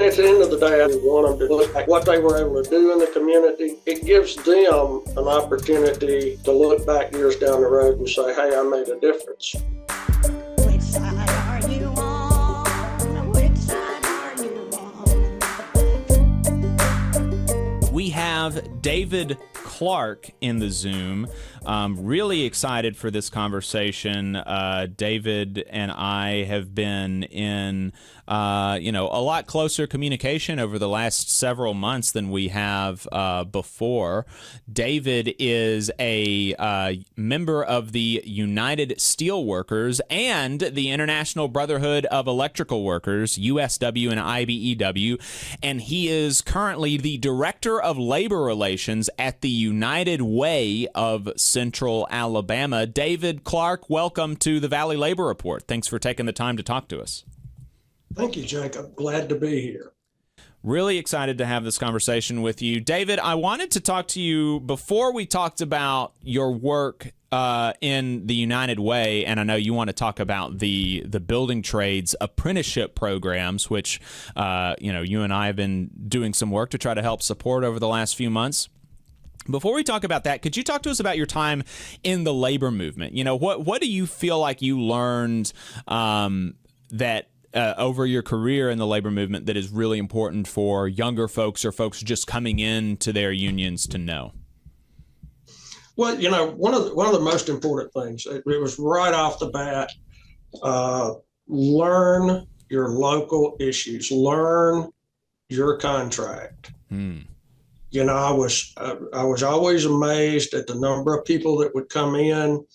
At the end of the day, I want them to look at what they were able to do in the community. It gives them an opportunity to look back years down the road and say, hey, I made a difference. Which side are you on? Which side are you on? We have David Clark in the Zoom. Really excited for this conversation. David and I have been in, a lot closer communication over the last several months than we have before. David is a member of the United Steelworkers and the International Brotherhood of Electrical Workers, USW and IBEW, and he is currently the Director of Labor Relations at the United Way of Central Alabama. David Clark, welcome to the Valley Labor Report. Thanks for taking the time to talk to us. Thank you, Jacob. Glad to be here. Really excited to have this conversation with you. David, I wanted to talk to you before we talked about your work in the United Way, and I know you want to talk about the building trades apprenticeship programs, which you and I have been doing some work to try to help support over the last few months. Before we talk about that, could you talk to us about your time in the labor movement? You know, what do you feel like you learned that over your career in the labor movement that is really important for younger folks or folks just coming into their unions to know? Well, one of the most important things, it was right off the bat, learn your local issues, learn your contract. I was always amazed at the number of people that would come in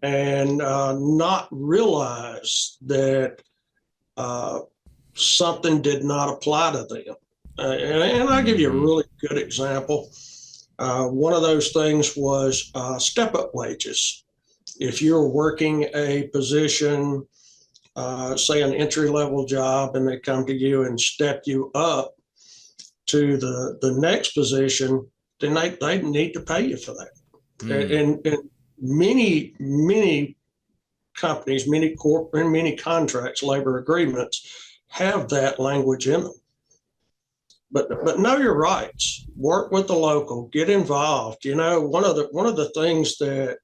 and not realize that something did not apply to them. And I'll give you a really good example. One of those things was step-up wages. If you're working a position, say an entry-level job, and they come to you and step you up to the next position, then they need to pay you for that. And many companies, many contracts, labor agreements have that language in them. But know your rights. Work with the local. Get involved. One of the things that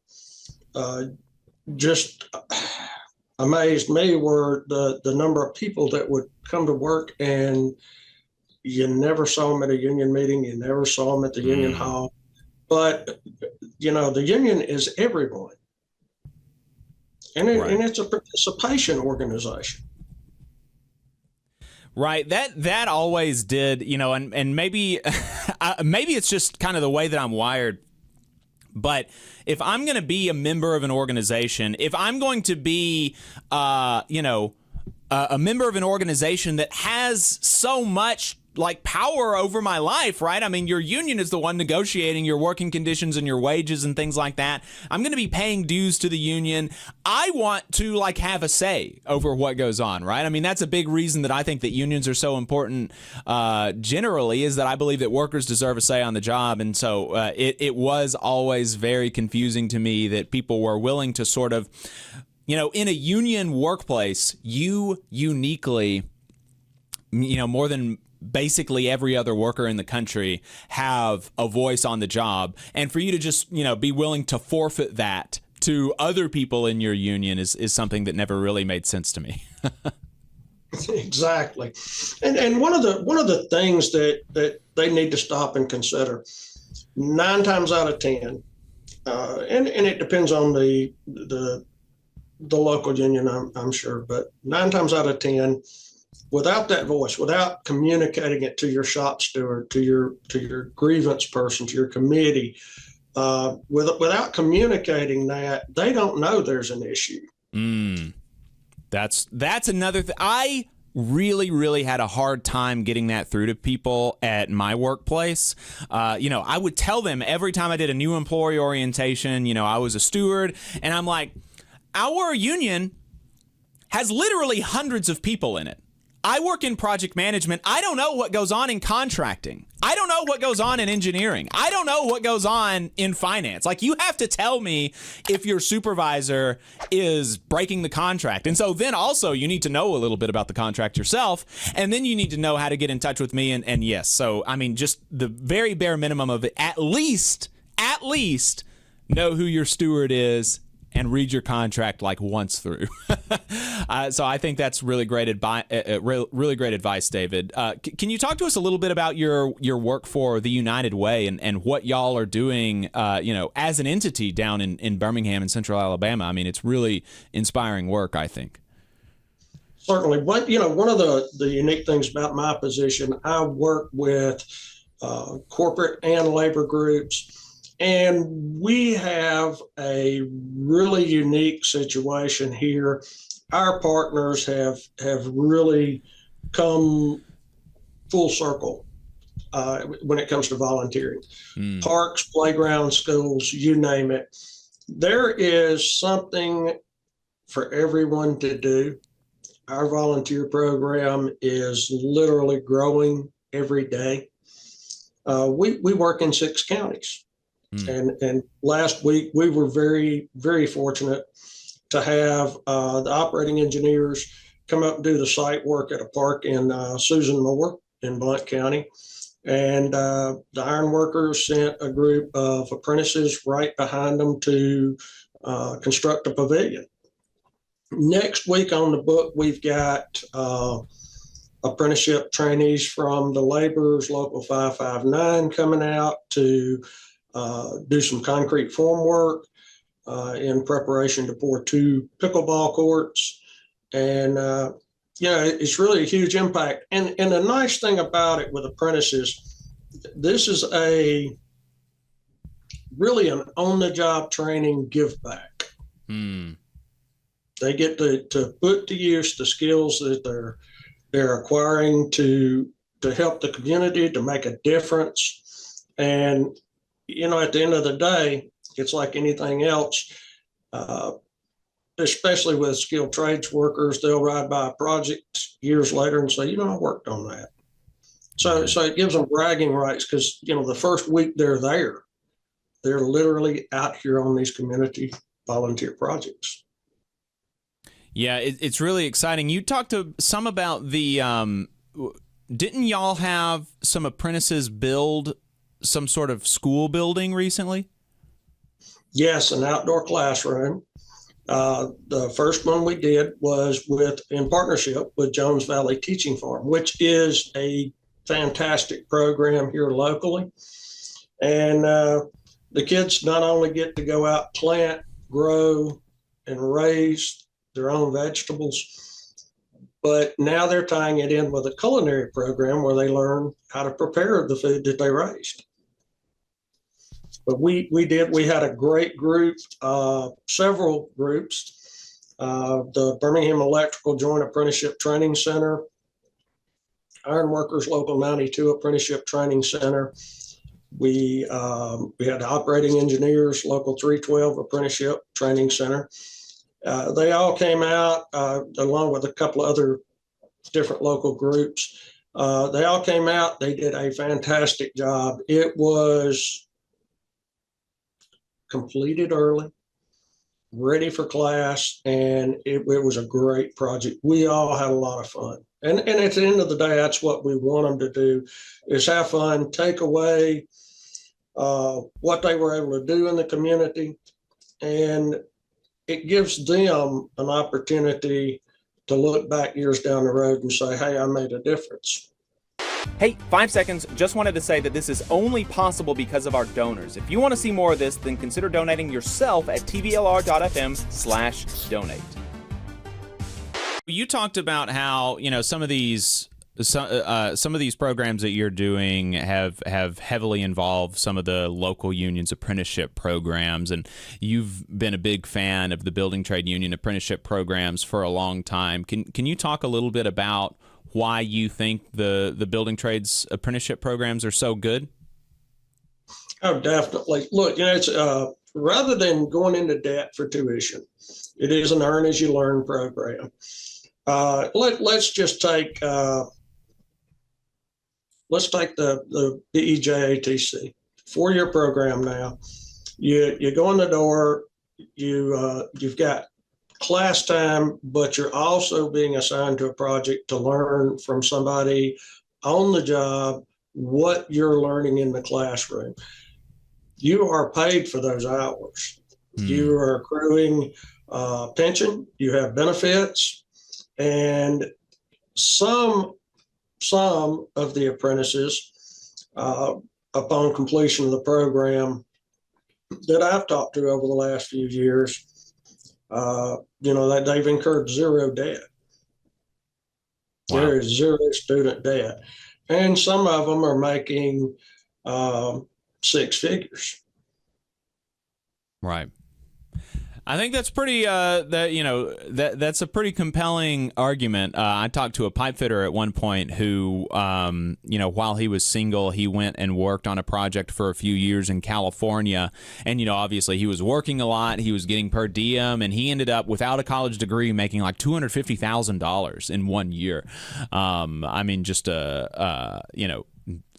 just amazed me were the number of people that would come to work and you never saw them at a union meeting. You never saw them at the union hall. But the union is everyone, and it's a participation organization. Right. That always did, and maybe maybe it's just kind of the way that I'm wired. But if I'm going to be a member of an organization, if I'm going to be, a member of an organization that has so much power over my life, right? I mean, your union is the one negotiating your working conditions and your wages and things like that. I'm going to be paying dues to the union. I want to have a say over what goes on, right? I mean, that's a big reason that I think that unions are so important generally, is that I believe that workers deserve a say on the job. And so it was always very confusing to me that people were willing to sort of, in a union workplace, you uniquely, more than basically every other worker in the country, have a voice on the job. And for you to just, be willing to forfeit that to other people in your union is something that never really made sense to me. Exactly. And one of the things that they need to stop and consider, 9 times out of 10, and it depends on the local union, I'm sure, but 9 times out of 10, without that voice, without communicating it to your shop steward, to your grievance person, to your committee, without communicating that, they don't know there's an issue. That's another thing. I really had a hard time getting that through to people at my workplace. I would tell them every time I did a new employee orientation, I was a steward, and I'm like, our union has literally hundreds of people in it. I work in project management. I don't know what goes on in contracting. I don't know what goes on in engineering. I don't know what goes on in finance. Like, you have to tell me if your supervisor is breaking the contract. And so then also you need to know a little bit about the contract yourself. And then you need to know how to get in touch with me. And yes, so, I mean, just the very bare minimum of it, at least know who your steward is and read your contract like once through. So I think that's really great advice, really great advice, David. Can you talk to us a little bit about your work for the United Way and what y'all are doing, as an entity down in Birmingham and Central Alabama? I mean, it's really inspiring work, I think. Certainly. But, one of the unique things about my position, I work with corporate and labor groups. And we have a really unique situation here. Our partners have really come full circle when it comes to volunteering. Parks, playgrounds, schools, you name it. There is something for everyone to do. Our volunteer program is literally growing every day. We work in 6 counties. And last week, we were very, very fortunate to have the operating engineers come up and do the site work at a park in Susan Moore in Blount County. And the iron workers sent a group of apprentices right behind them to construct a pavilion. Next week on the book, we've got apprenticeship trainees from the laborers, Local 559, coming out to do some concrete form work in preparation to pour 2 pickleball courts. And, it's really a huge impact. And the nice thing about it with apprentices, this is really an on-the-job training give back. They get to put to use the skills that they're acquiring to help the community, to make a difference. And at the end of the day, it's like anything else, especially with skilled trades workers. They'll ride by a project years later and say, I worked on that. So it gives them bragging rights because, the first week they're there, they're literally out here on these community volunteer projects. Yeah, it's really exciting. You talked to some about the, didn't y'all have some apprentices build some sort of school building recently? Yes, an outdoor classroom. The first one we did was in partnership with Jones Valley Teaching Farm, which is a fantastic program here locally. And the kids not only get to go out, plant, grow, and raise their own vegetables, but now they're tying it in with a culinary program where they learn how to prepare the food that they raised. But we had a great group, several groups, the Birmingham Electrical Joint Apprenticeship Training Center, Ironworkers Local 92 Apprenticeship Training Center. We had operating engineers, Local 312 Apprenticeship Training Center. They all came out along with a couple of other different local groups. They all came out. They did a fantastic job. It was completed early, ready for class, and it was a great project. We all had a lot of fun. And at the end of the day, that's what we want them to do, is have fun, take away what they were able to do in the community, and it gives them an opportunity to look back years down the road and say, hey, I made a difference. Hey, 5 seconds, just wanted to say that this is only possible because of our donors. If you want to see more of this, then consider donating yourself at tvlr.fm/donate. You talked about how, some of these programs that you're doing have heavily involved some of the local unions' apprenticeship programs, and you've been a big fan of the Building Trade Union apprenticeship programs for a long time. Can you talk a little bit about why you think the building trades apprenticeship programs are so good? Oh, definitely. Look, it's rather than going into debt for tuition, it is an earn as you learn program. Let's just take the BEJATC 4-year program. Now you go in the door, you've got class time, but you're also being assigned to a project to learn from somebody on the job what you're learning in the classroom. You are paid for those hours. You are accruing pension, you have benefits, and some of the apprentices, upon completion of the program that I've talked to over the last few years, that they've incurred zero debt. Wow. There is zero student debt, and some of them are making 6 figures. Right. I think that's pretty. That's a pretty compelling argument. I talked to a pipe fitter at one point who, while he was single, he went and worked on a project for a few years in California, and obviously he was working a lot. He was getting per diem, and he ended up without a college degree making like $250,000 in 1 year.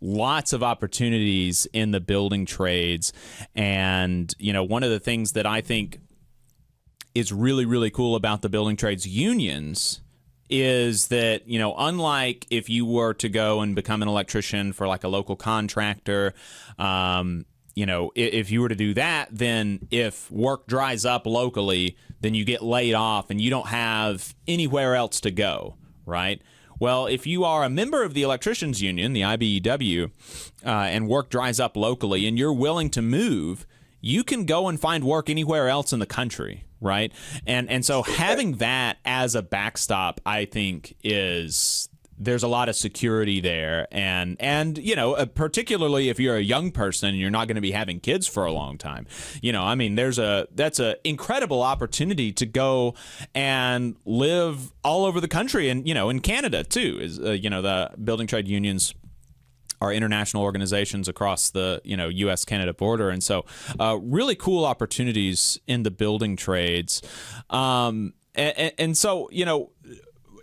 Lots of opportunities in the building trades, and one of the things that I think is really, really cool about the building trades unions is that, unlike if you were to go and become an electrician for like a local contractor, if you were to do that, then if work dries up locally, then you get laid off and you don't have anywhere else to go, right? Well, if you are a member of the electricians union, the IBEW, and work dries up locally and you're willing to move, you can go and find work anywhere else in the country, right? And so having that as a backstop, I think there's a lot of security there, and particularly if you're a young person and you're not going to be having kids for a long time, that's a incredible opportunity to go and live all over the country, and in Canada too. Is the building trade unions are international organizations across the U.S.-Canada border, and so really cool opportunities in the building trades, and so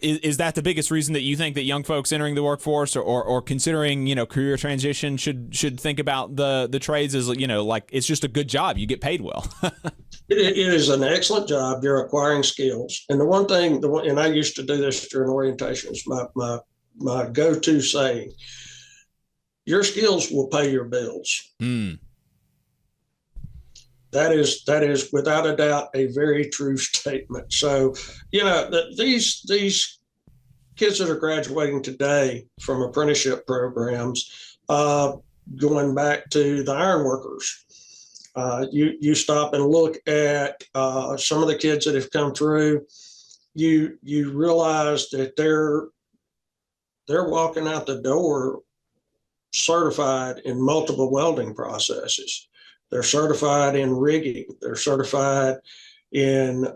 Is that the biggest reason that you think that young folks entering the workforce or considering career transition should think about the trades as like it's just a good job, you get paid well? It is an excellent job. You're acquiring skills, and and I used to do this during orientations. My go-to saying: your skills will pay your bills. That is without a doubt a very true statement. So, these kids that are graduating today from apprenticeship programs, going back to the iron workers, you stop and look at some of the kids that have come through, you realize that they're walking out the door certified in multiple welding processes. They're certified in rigging. They're certified in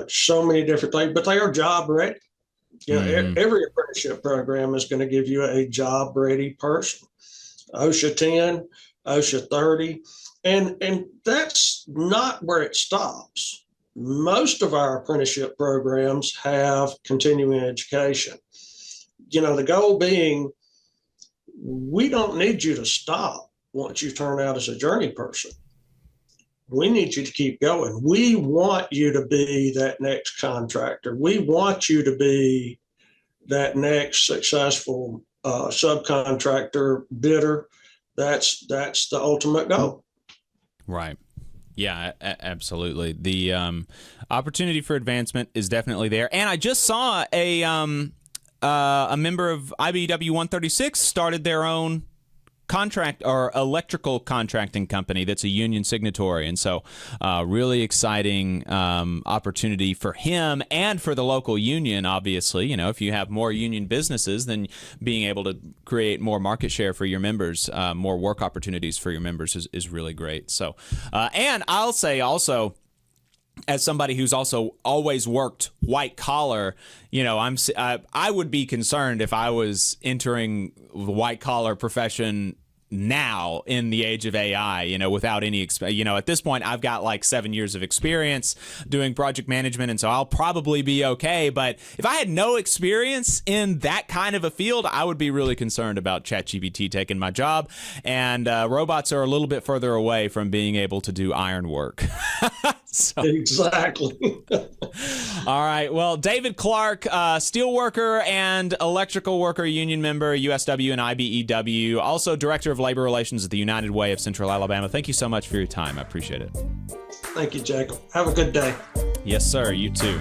so many different things, but they are job ready. Every apprenticeship program is going to give you a job ready person. OSHA 10, OSHA 30, and that's not where it stops. Most of our apprenticeship programs have continuing education. The goal being, we don't need you to stop once you turn out as a journey person. We need you to keep going. We want you to be that next contractor. We want you to be that next successful subcontractor bidder. That's the ultimate goal. Right. Yeah, absolutely. The opportunity for advancement is definitely there. And I just saw a member of IBEW 136 started their own contract or electrical contracting company that's a union signatory, and so really exciting opportunity for him and for the local union. Obviously, if you have more union businesses, then being able to create more market share for your members, more work opportunities for your members is really great. So and I'll say also, as somebody who's also always worked white collar, I would be concerned if I was entering the white collar profession now in the age of AI, without any, at this point, I've got like 7 years of experience doing project management, and so I'll probably be okay. But if I had no experience in that kind of a field, I would be really concerned about ChatGPT taking my job. And robots are a little bit further away from being able to do iron work. So. Exactly. All right. Well, David Clark, steelworker and electrical worker union member, USW and IBEW, also director of labor relations at the United Way of Central Alabama. Thank you so much for your time. I appreciate it. Thank you, Jacob. Have a good day. Yes, sir. You too.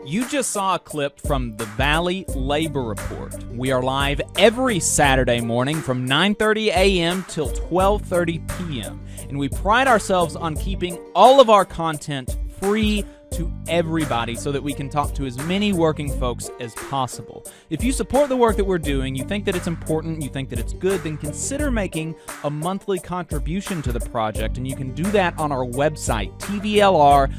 You just saw a clip from the Valley Labor Report. We are live every Saturday morning from 9:30 a.m. till 12:30 p.m. And we pride ourselves on keeping all of our content free to everybody so that we can talk to as many working folks as possible. If you support the work that we're doing, you think that it's important, you think that it's good, then consider making a monthly contribution to the project, and you can do that on our website, tvlr.fm.